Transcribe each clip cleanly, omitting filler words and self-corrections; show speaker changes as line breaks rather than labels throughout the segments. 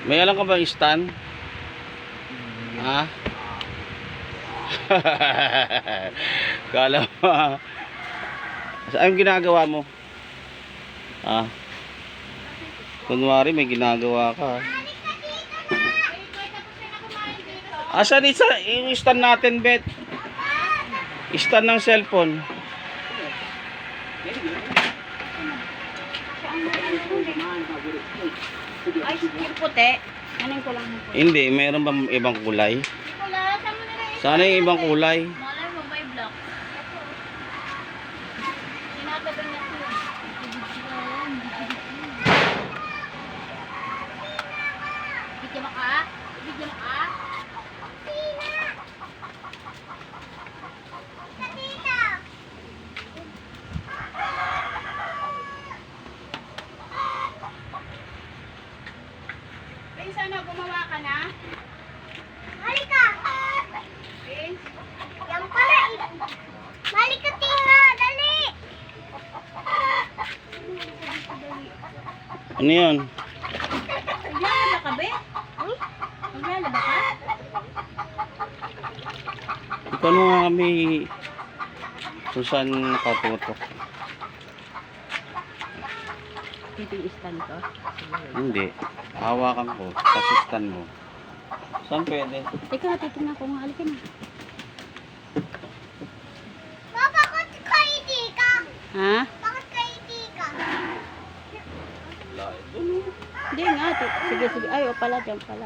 May alam ka ba stand? Ha? Kala mo. Saan ginagawa mo? Ah. Kunwari may ginagawa ka. Asan isa yung stand natin, Bet? Stand ng cellphone.
Ay, yung puti. Anong ko lang po?
Hindi, mayroon ba ibang kulay?
Wala, saan mo na rin?
Sana yung ibang kulay.
Malay mo, may block. Sinatagal na ito. Bigyan mo ka? Bigyan mo ka? Ay, sana gumawa ka na?
Halika!
Eh?
Yan pala eh. Halika, Tinga! Dali!
Ano yun?
Maglalaba ka, be? Maglalaba ka?
Ikaw ano nga kami kung saan nakatutok.
Dito yung stand ko.
Hindi. Hawakan ko. Kasistan mo. Saan pwede?
Teka, titignan ko nga. Halika na.
Papa, bakit kayo di ka?
Ha?
Bakit kayo di ka?
Hindi nga. Sige, sige. Ay, o pala. Diyan pala.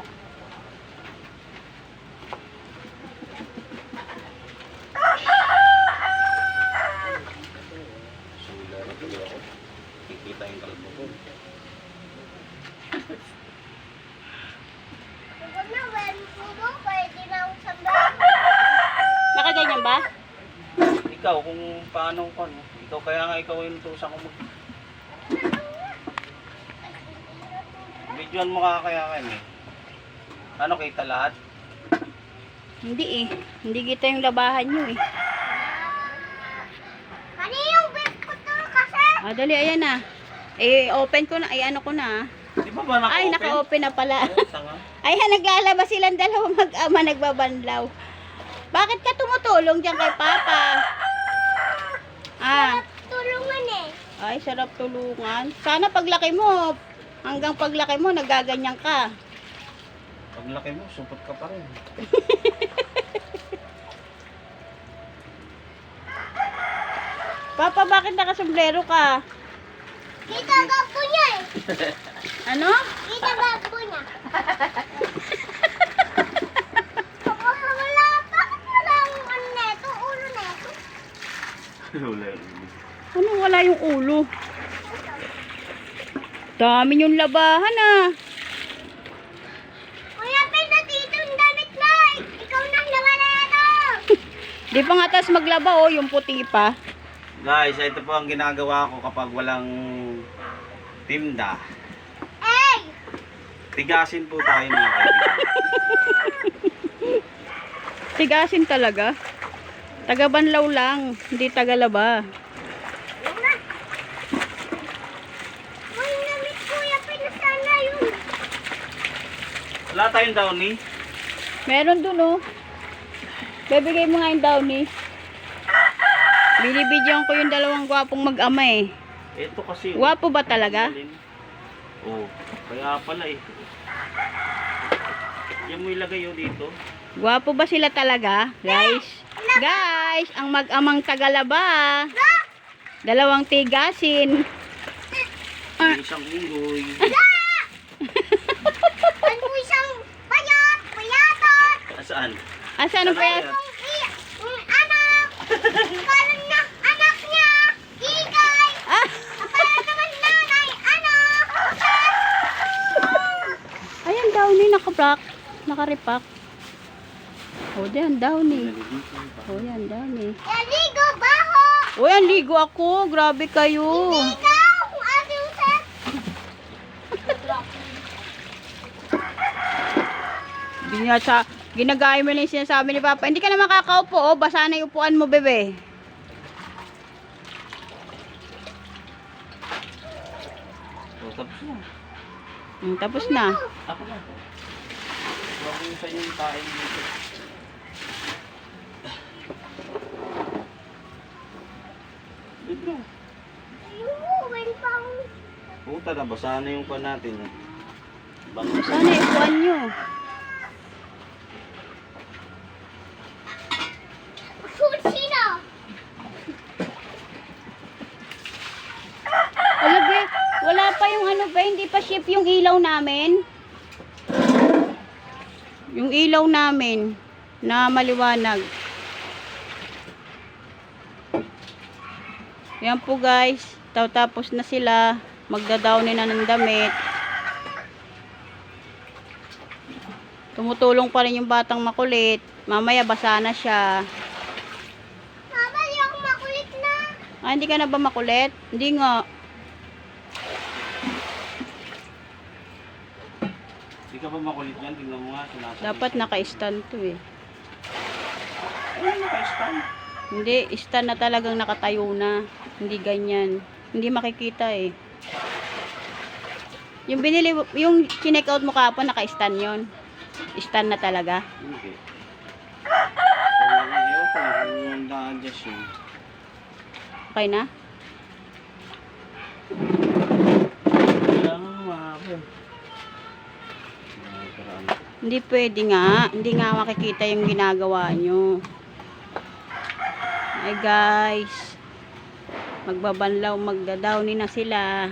Kikita yung kalbo ko.
Huwag na, when puro, pwede na akong sandali.
Nakaganyan ba?
Ikaw kung paano ko no? Ikaw kaya nga ikaw yung tusan ko mag... Videoan mo kaya kami. Ano kita lahat?
Hindi eh. Hindi kita yung labahan nyo eh.
Kaniyong best ko to kasi.
Ah, dali. Ayan na. Eh, open ko na. Ay, ano ko na.
Di ba ba naka-open?
Ay, naka-open na pala.
Oo, tanga.
Ayan, naglalaba silang dalawa mag-ama nagbabanlaw. Bakit ka tumutulong dyan kay Papa? Ah,
Tulungan eh.
ay, sarap tulungan. Sana paglaki mo, hanggang paglaki mo, nagaganyan ka.
Pag laki mo, supot ka pa rin.
Papa, bakit nakasombrero ka?
Kita gabo niya eh.
Ano?
Kita gabo niya. Wala. Bakit wala yung ano neto? Ulo neto?
Wala.
Ano wala yung ulo? Dami yung labahan ah.
Kuya, pwede dito yung damit na. Ikaw nang nawala ito.
Di pa nga tas maglaba oh, yung puti pa.
Guys, ito po ang ginagawa ko kapag walang timda.
Hey!
Tigasin po tayo mga kaibigan.
Tigasin talaga. Taga-banlaw lang, hindi tagalaba.
May damit, kuya. Pwede sana yun.
Wala tayong downy.
Meron dun oh. Bebigay mo nga yung downy. Binibidyoan ko yung dalawang gwapong mag-ama eh.
Ito kasi.
Gwapo ba talaga?
Oo. Kaya pala eh. Yan mo ilagay yun dito.
Gwapo ba sila talaga? Guys. Guys, ang mag-amang tagalaba. Dalawang tigasin.
Yung isang unggoy.
Ano isang payat? Payatot.
Saan?
Asan ang payat?
Yung anak. Parang na anak niya. Igay.
Ah!
Parang naman nanay. Anak.
Ayan, downy, naka-block. Naka-repack. O, yan, downy. O, yan, downy.
Ligo, baho.
O, yan, ligo ako. Grabe kayo.
Ikaw, kung ate yung set.
Hindi niya sa... Ginagaya mo na yung sinasabi ni Papa. Hindi ka na makakaupo, oh. Basa na yung upuan mo, bebe.
O, tapos na.
Tapos na.
Ako na. Huwag mo sa yung kain dito. Dito.
Ayun, may pang...
Puta na, basa na yung pan natin.
Sana ikuan nyo.
Sushi na!
Wala be, wala pa yung ano ba, hindi pa ship yung ilaw namin. Yung ilaw namin na maliwanag. Yan po guys, tapos na sila, magdadownin na ng damit. Tumutulong pa rin yung batang makulit. Mamaya basa na siya.
Mama, di ako makulit na.
Ah, hindi ka na ba makulit? Hindi nga.
Hindi ka ba makulit yan? Tingnan mo nga. Sinasabi.
Dapat naka-stand to eh.
Ay, naka-stand.
Hindi, stand na talagang nakatayo na. Hindi ganyan. Hindi makikita eh. Yung binili, yung chinek out mo kahapon, naka-stand yon. Stand na talaga.
Hindi. Ayaw ko na kung yung na-adjust yun.
Okay na?
Kailangan umabot.
Hindi pwede nga. Hindi nga makikita yung ginagawa nyo. Ay guys. Magbabanlaw, magdadownin na sila.